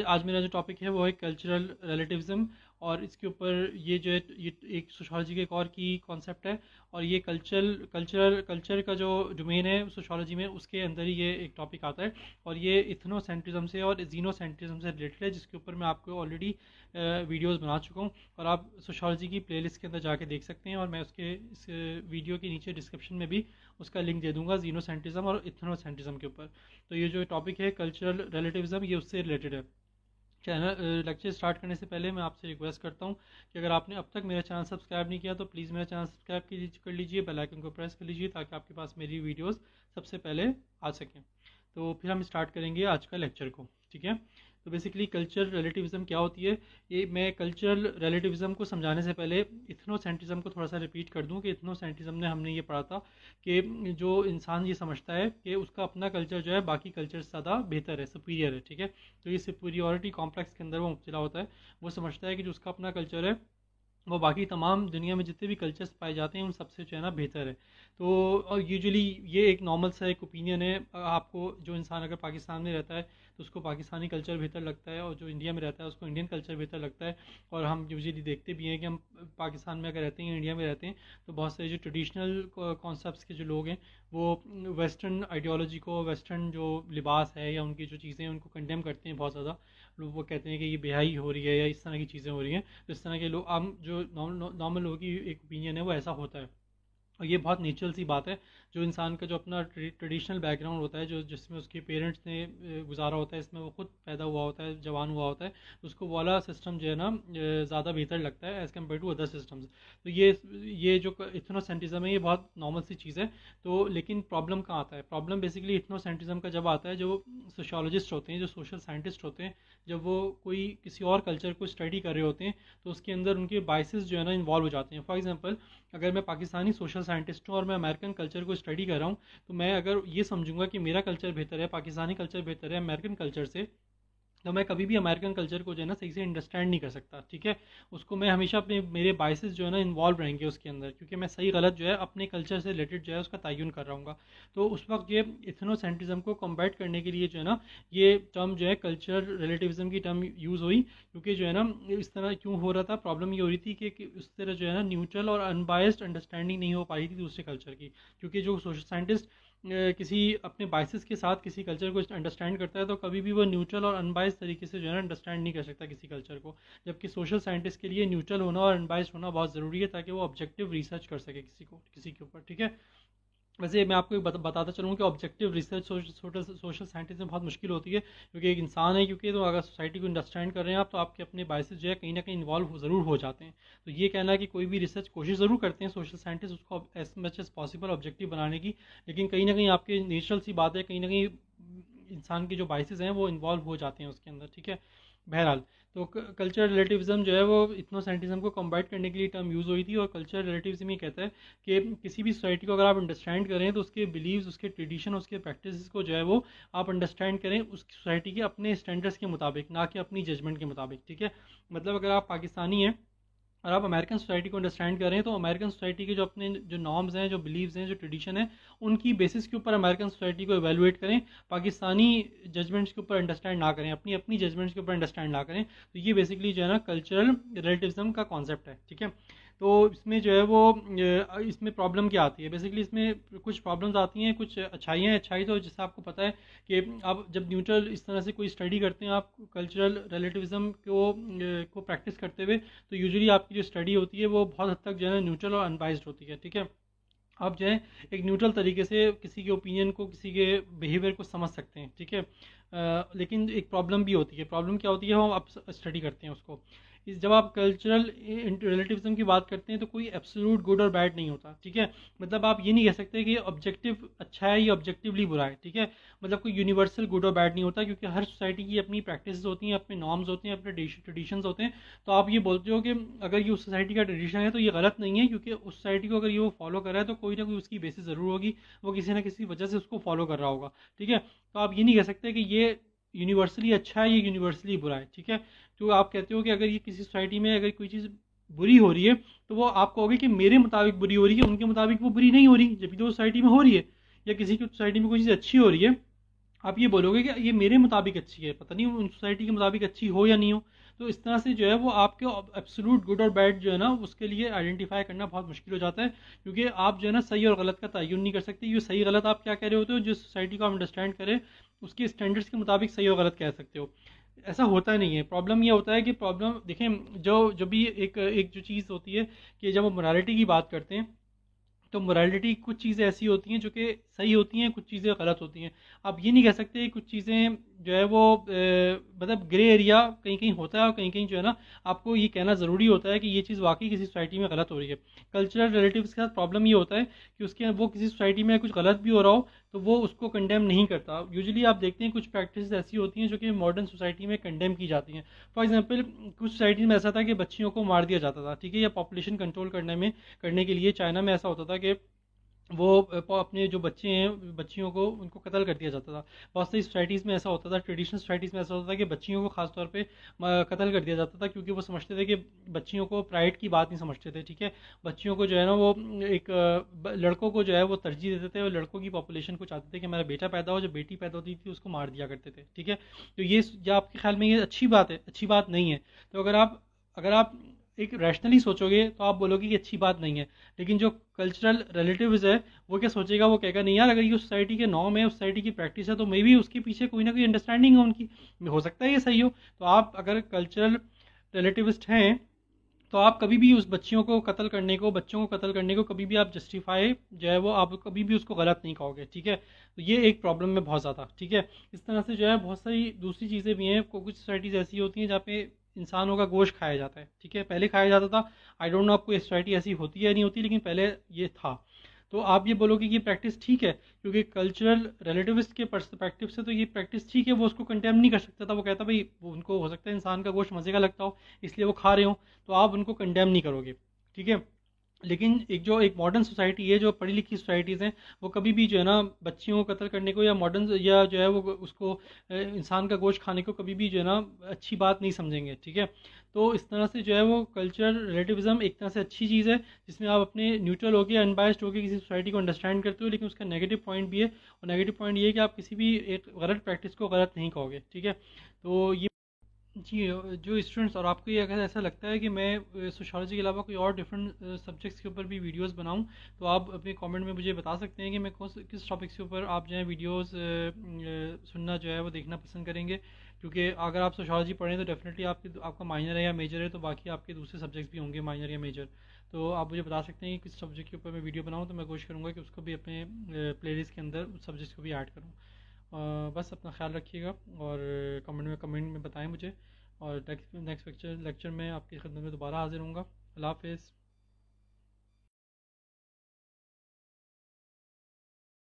आज मेरा जो टॉपिक है वो है कल्चरल रिलेटिविज्म। और इसके ऊपर ये जो है ये एक सोशोलॉजी के एक और की कॉन्सेप्ट है। और ये कल्चर का जो डोमेन है सोशोलॉजी में उसके अंदर ही ये एक टॉपिक आता है। और ये इथनोसेंट्रिज्म से और जीनोसेंट्रिज्म से रिलेटेड है, जिसके ऊपर मैं आपको ऑलरेडी वीडियोस बना चुका हूँ। और आप सोशोलॉजी की प्लेलिस्ट के अंदर जाके देख सकते हैं, और मैं उसके इस वीडियो के नीचे डिस्क्रिप्शन में भी उसका लिंक दे दूंगा जीनोसेंट्रिज्म और इथनोसेंट्रिज्म के ऊपर। तो ये जो टॉपिक है कल्चरल रिलेटिविज्म, ये उससे रिलेटेड है। चैनल लेक्चर स्टार्ट करने से पहले मैं आपसे रिक्वेस्ट करता हूँ कि अगर आपने अब तक मेरा चैनल सब्सक्राइब नहीं किया तो प्लीज़ मेरा चैनल सब्सक्राइब कर लीजिए, बेल आइकन को प्रेस कर लीजिए, ताकि आपके पास मेरी वीडियोस सबसे पहले आ सकें। तो फिर हम स्टार्ट करेंगे आज का लेक्चर को, ठीक है। तो बेसिकली कल्चरल रिलेटिविज्म क्या होती है, ये मैं कल्चरल रिलेटिविज्म को समझाने से पहले इथनोसेंट्रिज्म को थोड़ा सा रिपीट कर दूं कि इथनोसेंट्रिज्म ने हमने ये पढ़ा था कि जो इंसान ये समझता है कि उसका अपना कल्चर जो है बाकी कल्चर से ज़्यादा बेहतर है, सुपीरियर है, ठीक है। तो ये सुपीरियॉरिटी कॉम्प्लेक्स के अंदर वो मुब्तला होता है। वो समझता है कि जो उसका अपना कल्चर है वो बाकी तमाम दुनिया में जितने भी कल्चर्स पाए जाते हैं उन सबसे जो है ना बेहतर है। तो और यूजुअली ये एक नॉर्मल सा एक ओपिनियन है। आपको जो इंसान अगर पाकिस्तान में रहता है तो उसको पाकिस्तानी कल्चर बेहतर लगता है, और जो इंडिया में रहता है उसको इंडियन कल्चर बेहतर लगता है। और हम यूजुअली देखते भी हैं कि हम पाकिस्तान में अगर रहते हैं, इंडिया में रहते हैं, तो बहुत सारे जो ट्रेडिशनल कॉन्सेप्ट्स के जो लोग हैं वो वेस्टर्न आइडियोलॉजी को, वेस्टर्न जो लिबास है या उनकी जो चीज़ें हैं उनको कंडेम करते हैं बहुत ज़्यादा। लोग वो कहते हैं कि ये बेहाई हो रही है या इस तरह की चीज़ें हो रही हैं। तो इस तरह के लोग, आम जो नॉर्मल लोगों की एक ओपिनियन है वो ऐसा होता है। और ये बहुत नेचुरल सी बात है। जो इंसान का जो अपना ट्रेडिशनल बैकग्राउंड होता है, जो जिसमें उसके पेरेंट्स ने गुजारा होता है, इसमें वो खुद पैदा हुआ होता है, जवान हुआ होता है, तो उसको वो वाला सिस्टम जो है ना ज़्यादा बेहतर लगता है as compared to other systems. तो ये जो इथनोसेंट्रिज्म है ये बहुत नॉर्मल सी चीज़ है। तो लेकिन प्रॉब्लम कहाँ आता है? प्रॉब्लम बेसिकली इथनोसेंट्रिज्म का जब आता है, जो सोशोलॉजिस्ट होते हैं, जो सोशल साइंटिस्ट होते हैं, जब वो कोई किसी और कल्चर को स्टडी कर रहे होते हैं तो उसके अंदर उनके बाइसेस जो है ना इन्वॉल्व हो जाते हैं। फॉर एग्जांपल, अगर मैं पाकिस्तानी सोशल साइंटिस्ट हूँ और मैं अमेरिकन कल्चर को स्टडी कर रहा हूँ, तो मैं अगर ये समझूंगा कि मेरा कल्चर बेहतर है, पाकिस्तानी कल्चर बेहतर है अमेरिकन कल्चर से, तो मैं कभी भी अमेरिकन कल्चर को जो है ना सही से अंडरस्टैंड नहीं कर सकता, ठीक है। उसको मैं हमेशा अपने मेरे बाइसेस जो है ना इन्वॉल्व रहेंगे उसके अंदर, क्योंकि मैं सही गलत जो है अपने कल्चर से रिलेटेड जो है उसका तयन कर रहा हूँ। तो उस वक्त ये इथनोसेंट्रिज्म को कॉम्बैट करने के लिए जो है ना ये टर्म जो है कल्चरल रिलेटिविज्म की टर्म यूज़ हुई। क्योंकि जो है ना इस तरह क्यों हो रहा था, प्रॉब्लम ये हो रही थी कि उस तरह जो है ना न्यूट्रल और अनबायस्ड अंडरस्टैंडिंग नहीं हो पा रही थी दूसरे कल्चर की। क्योंकि जो सोशल साइंटिस्ट किसी अपने बाइसेस के साथ किसी कल्चर को अंडरस्टैंड करता है, तो कभी भी वो न्यूट्रल और अनबाइस्ड तरीके से जो है ना अंडरस्टैंड नहीं कर सकता किसी कल्चर को। जबकि सोशल साइंटिस्ट के लिए न्यूट्रल होना और अनबाइस्ड होना बहुत ज़रूरी है, ताकि वो ऑब्जेक्टिव रिसर्च कर सके किसी के ऊपर, ठीक है। वैसे मैं आपको बताता चलूँ कि ऑब्जेक्टिव रिसर्च सोशल साइंटिस्ट में बहुत मुश्किल होती है, क्योंकि एक इंसान है, क्योंकि तो अगर सोसाइटी को अंडरस्टैंड कर रहे हैं आप, तो आपके अपने बायसेस जो है कहीं ना कहीं इन्वॉल्व ज़रूर हो जाते हैं। तो ये कहना है कि कोई भी रिसर्च कोशिश ज़रूर करते हैं सोशल साइंटिस्ट उसको as much as possible objective बनाने की, लेकिन कहीं ना कहीं आपके नेचुरल सी बात है, कहीं ना कहीं इंसान के जो बायसेस हैं वो इन्वॉल्व हो जाते हैं उसके अंदर, ठीक है। बहरहाल, तो कल्चरल रिलेटिविज्म जो है वो इथनोसेंट्रिज्म को कॉम्बैट करने के लिए टर्म यूज़ हुई थी। और कल्चरल रिलेटिविज्म ये कहता है कि किसी भी सोसाइटी को अगर आप अंडरस्टैंड करें तो उसके बिलीव्स, उसके ट्रेडिशन, उसके प्रैक्टिस को जो है वो आप अंडरस्टैंड करें उस सोसाइटी के अपने स्टैंडर्ड्स के मुताबिक, ना कि अपनी जजमेंट के मुताबिक, ठीक है। मतलब अगर आप पाकिस्तानी हैं और आप अमेरिकन सोसाइटी को अंडरस्टैंड करें, तो अमेरिकन सोसाइटी के जो अपने जो नॉर्म्स हैं, जो बिलीव्स हैं, जो ट्रेडिशन है, उनकी बेसिस के ऊपर अमेरिकन सोसाइटी को एवेलुएट करें। पाकिस्तानी जजमेंट्स के ऊपर अंडरस्टैंड ना करें, अपनी अपनी जजमेंट्स के ऊपर अंडरस्टैंड ना करें। तो ये बेसिकली जो है ना कल्चरल रिलेटिविज्म का कॉन्सेप्ट है, ठीक है। तो इसमें जो है वो इसमें प्रॉब्लम क्या आती है? बेसिकली इसमें कुछ प्रॉब्लम्स आती हैं, कुछ अच्छाइयाँ हैं। अच्छाई तो जैसे आपको पता है कि आप जब न्यूट्रल इस तरह से कोई स्टडी करते हैं, आप कल्चरल रिलेटिविज्म को प्रैक्टिस करते हुए, तो यूजुअली आपकी जो स्टडी होती है वो बहुत हद तक जो है न्यूट्रल और अनबाइज्ड होती है, ठीक है। आप जो है एक न्यूट्रल तरीके से किसी के ओपिनियन को, किसी के बिहेवियर को समझ सकते हैं, ठीक है। लेकिन एक प्रॉब्लम भी होती है। प्रॉब्लम क्या होती है? हम आप स्टडी करते हैं उसको, जब आप कल्चरल रिलेटिविज्म की बात करते हैं तो कोई एब्सोल्यूट गुड और बैड नहीं होता, ठीक है। मतलब आप ये नहीं कह सकते कि ऑब्जेक्टिव अच्छा है, ये ऑब्जेक्टिवली बुरा है, ठीक है। मतलब कोई यूनिवर्सल गुड और बैड नहीं होता, क्योंकि हर सोसाइटी की अपनी प्रैक्टिस होती हैं, अपने नॉर्म्स होते हैं, अपने ट्रेडिशंस होते हैं। तो आप ये बोलते हो कि अगर ये उस सोसाइटी का ट्रेडिशन है तो ये गलत नहीं है, क्योंकि उस सोसाइटी को अगर ये वो फॉलो कर रहा है तो कोई ना कोई उसकी बेसिस ज़रूर होगी, वो किसी ना किसी वजह से उसको फॉलो कर रहा होगा, ठीक है। तो आप ये नहीं कह सकते कि ये यूनिवर्सली अच्छा है, ये यूनिवर्सली बुरा है, ठीक है। तो आप कहते हो कि अगर ये किसी सोसाइटी में अगर कोई चीज़ बुरी हो रही है, तो वो आप कहोगे कि मेरे मुताबिक बुरी हो रही है, उनके मुताबिक वो बुरी नहीं हो रही, जबकि तो सोसाइटी में हो रही है। या किसी की सोसाइटी में कोई चीज़ अच्छी हो रही है, आप ये बोलोगे कि ये मेरे मुताबिक अच्छी है, पता नहीं उन सोसाइटी के मुताबिक अच्छी हो या नहीं हो। तो इस तरह से जो है वो आपके एब्सोल्यूट गुड और बैड जो है ना उसके लिए आइडेंटिफाई करना बहुत मुश्किल हो जाता है, क्योंकि आप जो है ना सही और गलत का तयन नहीं कर सकते। ये सही गलत आप क्या कह रहे होते हो, जिस सोसाइटी को आप अंडरस्टैंड करें उसके स्टैंडर्ड्स के मुताबिक सही और गलत कह सकते हो। ऐसा होता नहीं है। प्रॉब्लम ये होता है कि प्रॉब्लम देखें, जो जब भी एक एक जो चीज़ होती है कि जब हम मोरालिटी की बात करते हैं, तो मोरालिटी कुछ चीज़ें ऐसी होती हैं जो कि सही होती हैं, कुछ चीज़ें गलत होती हैं। आप ये नहीं कह सकते कुछ चीज़ें जो है वो मतलब ग्रे एरिया कहीं कहीं होता है और कहीं कहीं जो है ना आपको ये कहना ज़रूरी होता है कि ये चीज़ वाकई किसी सोसाइटी में गलत हो रही है। कल्चरल रिलेटिव्स के साथ प्रॉब्लम ये होता है कि उसके वो किसी सोसाइटी में कुछ गलत भी हो रहा हो तो वो उसको कंडेम नहीं करता। यूजुअली आप देखते हैं कुछ प्रैक्टिस ऐसी होती हैं जो कि मॉडर्न सोसाइटी में कंडेम की जाती हैं। फॉर एग्जाम्पल कुछ सोसाइटी में ऐसा था कि बच्चियों को मार दिया जाता था, ठीक है, या पॉपुलेशन कंट्रोल करने के लिए चाइना में ऐसा होता था कि वो अपने जो बच्चे हैं बच्चियों को उनको कत्ल कर दिया जाता था। बहुत सारी सोसाइटीज़ में ऐसा होता था, ट्रेडिशनल सोसाइटीज़ में ऐसा होता था कि बच्चियों को खासतौर पे कत्ल कर दिया जाता था, क्योंकि वो समझते थे कि बच्चियों को प्राइड की बात नहीं समझते थे, ठीक है। बच्चियों को जो है ना वो एक लड़कों को जो है वो तरजीह देते थे और लड़कों की पॉपुलेशन को चाहते थे कि हमारा बेटा पैदा हो, जब बेटी पैदा होती थी उसको मार दिया करते थे, ठीक है। तो ये आपके ख्याल में ये अच्छी बात है? अच्छी बात नहीं है। तो अगर आप एक रैशनली सोचोगे तो आप बोलोगे कि अच्छी बात नहीं है। लेकिन जो कल्चरल रिलेटिव्स है वो क्या सोचेगा, वो कहेगा नहीं यार, अगर ये सोसाइटी के नॉर्म है, उस सोसाइटी की प्रैक्टिस है, तो मे भी उसके पीछे कोई ना कोई अंडरस्टैंडिंग है उनकी, हो सकता है ये सही हो। तो आप अगर कल्चरल रिलेटिविस्ट हैं तो आप कभी भी उस बच्चों को कत्ल करने को कभी भी आप जस्टिफाई जो है वो आप कभी भी उसको गलत नहीं कहोगे, ठीक है। तो ये एक प्रॉब्लम है बहुत ज़्यादा, ठीक है। इस तरह से जो है बहुत सारी दूसरी चीज़ें भी हैं। कुछ सोसाइटीज़ ऐसी होती हैं जहाँ पे इंसानों का गोश्त खाया जाता है, ठीक है, पहले खाया जाता था। आई डोंट नो अब कोई सोसाइटी ऐसी होती है या नहीं होती, लेकिन पहले ये था। तो आप ये बोलोगे कि ये प्रैक्टिस ठीक है, क्योंकि कल्चरल रिलेटिविस्ट के पर्सपेक्टिव से तो ये प्रैक्टिस ठीक है, वो उसको कंडेम नहीं कर सकता था। वो कहता भाई उनको हो सकता है इंसान का गोश्त मज़े का लगता हो इसलिए वो खा रहे हो, तो आप उनको कंडेम नहीं करोगे, ठीक है। लेकिन एक मॉडर्न सोसाइटी है, जो पढ़ी लिखी सोसाइटीज़ हैं, वो कभी भी जो है ना बच्चियों को कत्ल करने को या मॉडर्न या जो है वो उसको इंसान का गोश्त खाने को कभी भी जो है ना अच्छी बात नहीं समझेंगे, ठीक है। तो इस तरह से जो है वो कल्चरल रिलेटिविज्म एक तरह से अच्छी चीज़ है, जिसमें आप अपने न्यूट्रल होकर अनबायस्ड होकर किसी सोसाइटी को अंडरस्टैंड करते हो। लेकिन उसका नेगेटिव पॉइंट भी है, और नेगेटिव पॉइंट ये है कि आप किसी भी एक गलत प्रैक्टिस को गलत नहीं कहोगे, ठीक है। तो ये जी, जो स्टूडेंट्स, और आपको ये अगर ऐसा लगता है कि मैं सोशियोलॉजी के अलावा कोई और डिफरेंट सब्जेक्ट्स के ऊपर भी वीडियोस बनाऊं, तो आप अपने कमेंट में मुझे बता सकते हैं कि मैं किस टॉपिक्स के ऊपर आप जो है वीडियोस सुनना जो है वो देखना पसंद करेंगे। क्योंकि अगर आप सोशियोलॉजी पढ़ें तो डेफिनेटली आपका माइनर है या मेजर है, तो बाकी आपके दूसरे सब्जेक्ट्स भी होंगे माइनर या मेजर। तो आप मुझे बता सकते हैं कि किस सब्जेक्ट के ऊपर मैं वीडियो बनाऊँ, तो मैं कोशिश करूँगा कि उसको भी अपने प्लेलिस्ट के अंदर उस सब्जेक्ट्स को भी ऐड करूँ। बस अपना ख्याल रखिएगा और कमेंट में बताएं मुझे। और नेक्स्ट लेक्चर में आपकी खिदमत में दोबारा हाजिर होऊंगा। अल्लाह हाफ़िज़।